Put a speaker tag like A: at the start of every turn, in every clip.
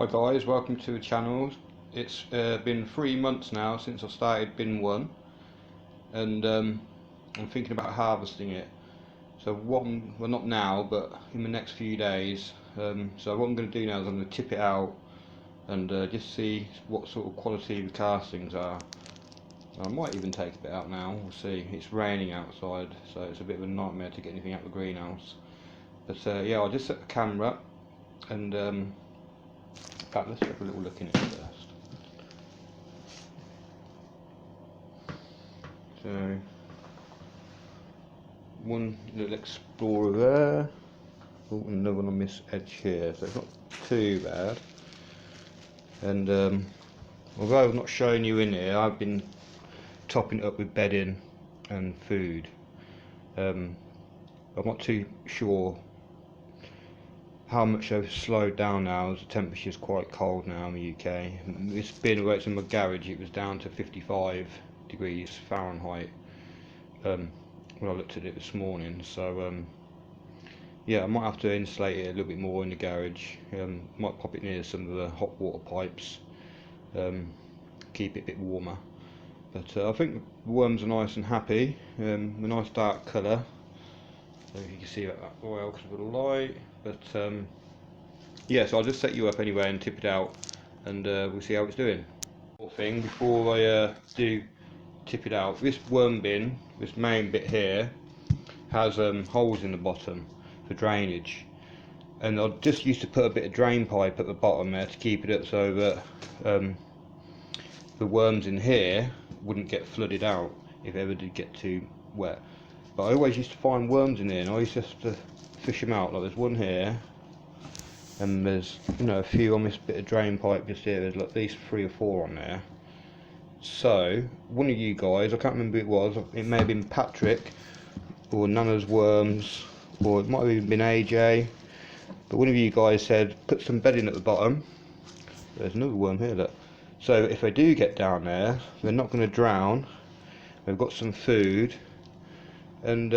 A: Hi guys, welcome to the channel. It's been 3 months now since I started bin 1 and I'm thinking about harvesting it. So well, not now, but in the next few days. So what I'm going to do now is I'm going to tip it out and just see what sort of quality the castings are. I might even take a bit out now, we'll see. It's raining outside, so it's a bit of a nightmare to get anything out of the greenhouse. But yeah, I'll just set the camera up and in fact, let's have a little look in it first. So, one little explorer there. Oh, another one on this edge here, so it's not too bad. And although I've not shown you in here, I've been topping it up with bedding and food. I'm not too sure how much I've slowed down now, as the temperature is quite cold now in the UK. This bin where it's in my garage, it was down to 55 degrees Fahrenheit when I looked at it this morning. So yeah, I might have to insulate it a little bit more in the garage. Might pop it near some of the hot water pipes, keep it a bit warmer. But I think the worms are nice and happy. A nice dark colour. So if you can see that well because of the light. But yeah, so I'll just set you up anyway and tip it out, and we'll see how it's doing. Thing before I do tip it out, this worm bin, this main bit here, has holes in the bottom for drainage, and I just used to put a bit of drain pipe at the bottom there to keep it up so that the worms in here wouldn't get flooded out if it ever did get too wet. But I always used to find worms in here, and I used to have to fish them out. Like there's one here, and there's a few on this bit of drain pipe just here. There's like at least 3 or 4 on there. So one of you guys, I can't remember who it was, it may have been Patrick or Nana's Worms, or it might have even been AJ, but one of you guys said put some bedding at the bottom. There's another worm here, look. So if they do get down there, they're not going to drown. They've got some food, and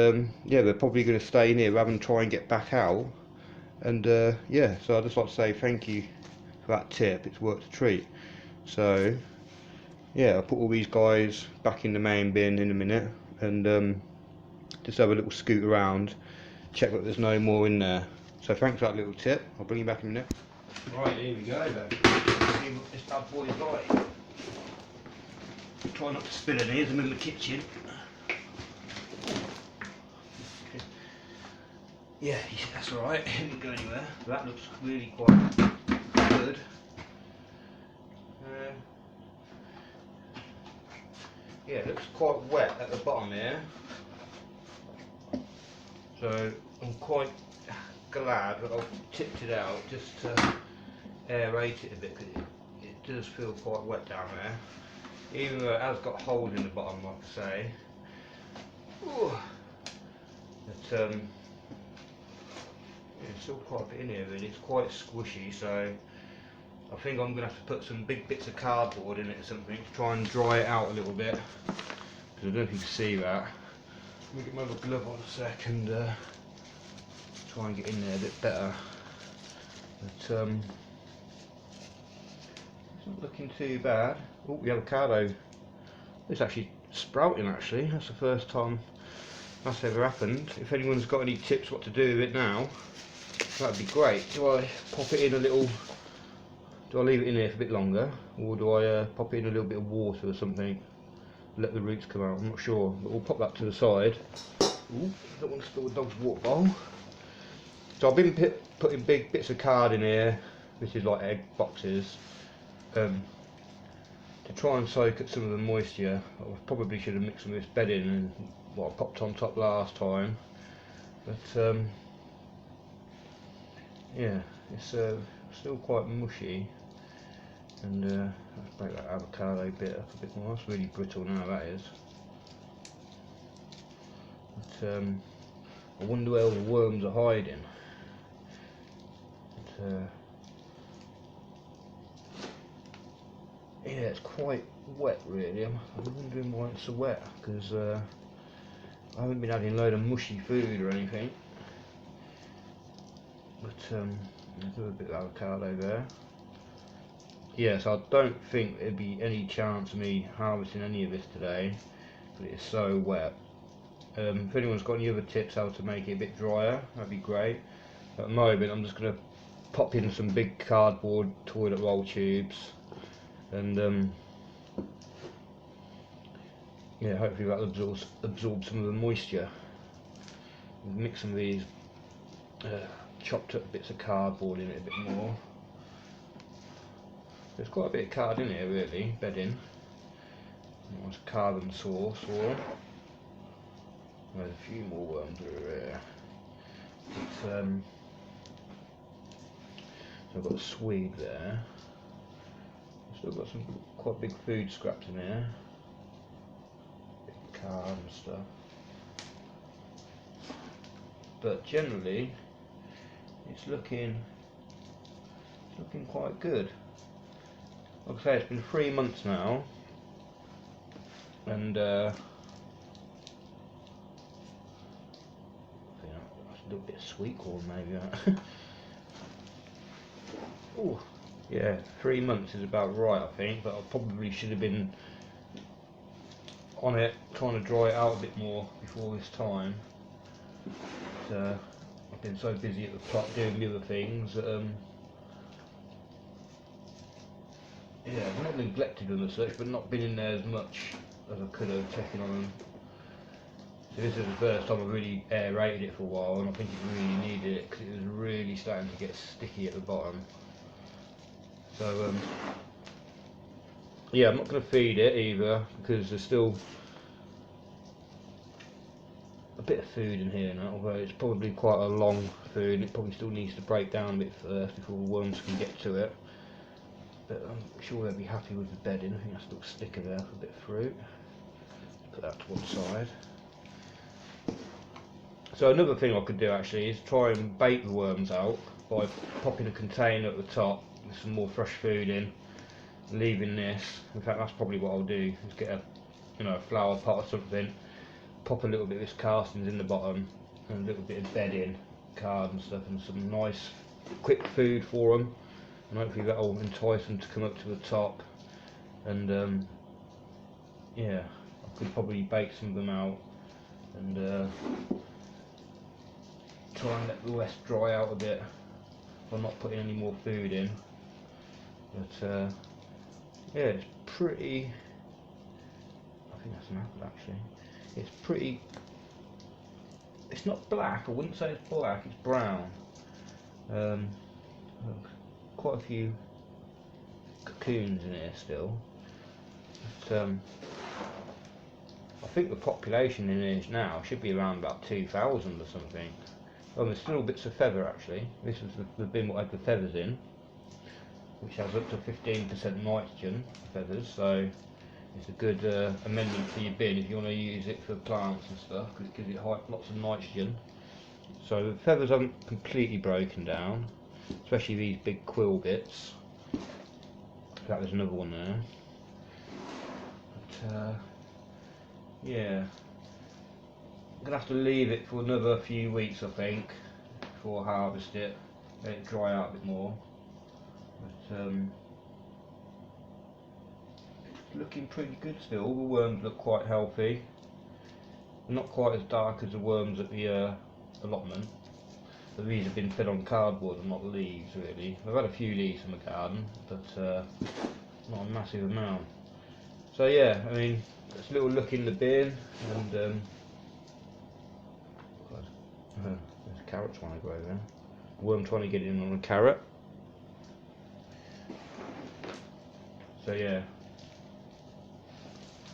A: yeah, they're probably going to stay in here rather than try and get back out. And yeah, so I'd just like to say thank you for that tip. It's worked a treat. So yeah, I'll put all these guys back in the main bin in a minute, and just have a little scoot around, check that there's no more in there. So thanks for that little tip. I'll bring you back in a minute. Right, here we go then. Let's see what this bad boy's like. Try not to spill any as I'm in the kitchen. Yeah, that's alright, it didn't go anywhere. That looks really quite good. Yeah, it looks quite wet at the bottom here. So I'm quite glad that I've tipped it out just to aerate it a bit, because it does feel quite wet down there. Even though it has got holes in the bottom, like I say. Ooh. But yeah, there's still quite a bit in here really, it's quite squishy, so I think I'm going to have to put some big bits of cardboard in it or something to try and dry it out a little bit, because I don't know if you can see that. Let me get my other glove on a sec and try and get in there a bit better. But it's not looking too bad. Oh, the avocado. It's actually sprouting actually, that's the first time that's ever happened. If anyone's got any tips what to do with it now, that'd be great. Do I pop it in a little, do I leave it in there for a bit longer, or do I pop it in a little bit of water or something, let the roots come out? I'm not sure, but we'll pop that to the side. Ooh, don't want to spill the dog's water bowl. So I've been putting big bits of card in here, which is like egg boxes, to try and soak up some of the moisture. I probably should have mixed some of this bedding and what I popped on top last time, but yeah, it's still quite mushy. And let's break that avocado bit up a bit more. That's really brittle now, that is. But I wonder where all the worms are hiding. But, yeah, it's quite wet really. I'm wondering why it's so wet, because I haven't been adding a load of mushy food or anything. But there's a bit of avocado there. yeah, so I don't think there'd be any chance of me harvesting any of this today, but it's so wet. If anyone's got any other tips how to make it a bit drier, that'd be great. At the moment I'm just going to pop in some big cardboard toilet roll tubes and yeah, hopefully that'll absorb some of the moisture. Mix some of these chopped up bits of cardboard in it a bit more. There's quite a bit of card in here really, bedding. Nice carbon sauce for them. There's a few more worms over here. So I've got a swede there. Still got some quite big food scraps in here. Big card and stuff. But generally, it's looking quite good. Like I say, it's been 3 months now, and I think that's a little bit of sweet corn maybe. Oh, yeah, 3 months is about right, I think. But I probably should have been on it, trying to dry it out a bit more before this time. But, I've been so busy at the plot doing the other things that yeah, I've not neglected them as such, but not been in there as much as I could have, checking on them. So this is the first time I've really aerated it for a while, and I think it really needed it because it was really starting to get sticky at the bottom. So yeah, I'm not going to feed it either because there's still a bit of food in here now, although it's probably quite a long food and it probably still needs to break down a bit first before the worms can get to it. But I'm sure they'll be happy with the bedding. I think that's a little sticker there for a bit of fruit. Put that to one side. So another thing I could do actually is try and bait the worms out by popping a container at the top with some more fresh food in, leaving this. In fact, that's probably what I'll do, is get a flower pot or something, pop a little bit of this castings in the bottom and a little bit of bedding, card and stuff, and some nice quick food for them, and hopefully that'll entice them to come up to the top. And yeah, I could probably bake some of them out and try and let the rest dry out a bit by not putting any more food in. But yeah, it's pretty, I think that's an apple actually. It's pretty, it's not black, I wouldn't say it's black, it's brown. Quite a few cocoons in here still. But, I think the population in here now should be around about 2,000 or something. Oh, there's still bits of feather actually. This is the bin what had the feathers in, which has up to 15% nitrogen feathers, so it's a good amendment for your bin if you want to use it for plants and stuff, because it gives it lots of nitrogen. So the feathers haven't completely broken down, especially these big quill bits. That was another one there. But yeah, I'm going to have to leave it for another few weeks I think before I harvest it, let it dry out a bit more. But it's looking pretty good still. The worms look quite healthy, not quite as dark as the worms at the allotment, but these have been fed on cardboard and not leaves really. I've had a few leaves in the garden, but not a massive amount. So yeah, I mean, let's a little look in the bin, and there's a carrot trying to grow there. Worm trying to get in on a carrot. So yeah,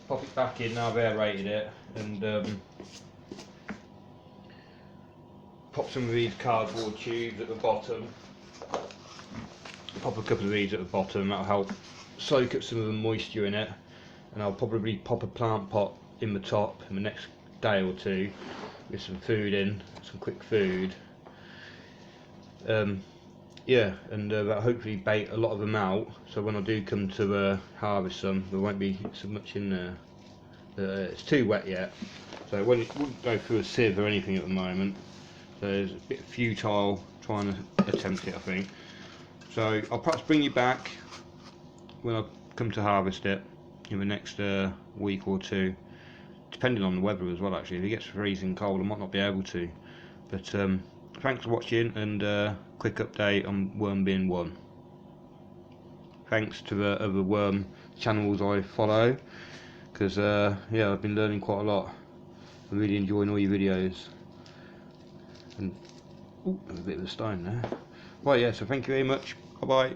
A: pop it back in now I've aerated it, and pop some of these cardboard tubes at the bottom. Pop a couple of these at the bottom, that'll help soak up some of the moisture in it. And I'll probably pop a plant pot in the top in the next day or two with some food in, some quick food. Yeah, and that'll hopefully bait a lot of them out, so when I do come to harvest some, there won't be so much in there. It's too wet yet, so it wouldn't go through a sieve or anything at the moment, so it's a bit futile trying to attempt it I think. So I'll perhaps bring you back when I come to harvest it in the next week or two, depending on the weather as well. Actually, if it gets freezing cold, I might not be able to. But thanks for watching, and quick update on worm bin 1. Thanks to the other worm channels I follow, because yeah, I've been learning quite a lot. I'm really enjoying all your videos. And ooh, there's a bit of a stone there. Right, yeah, so thank you very much. Bye bye.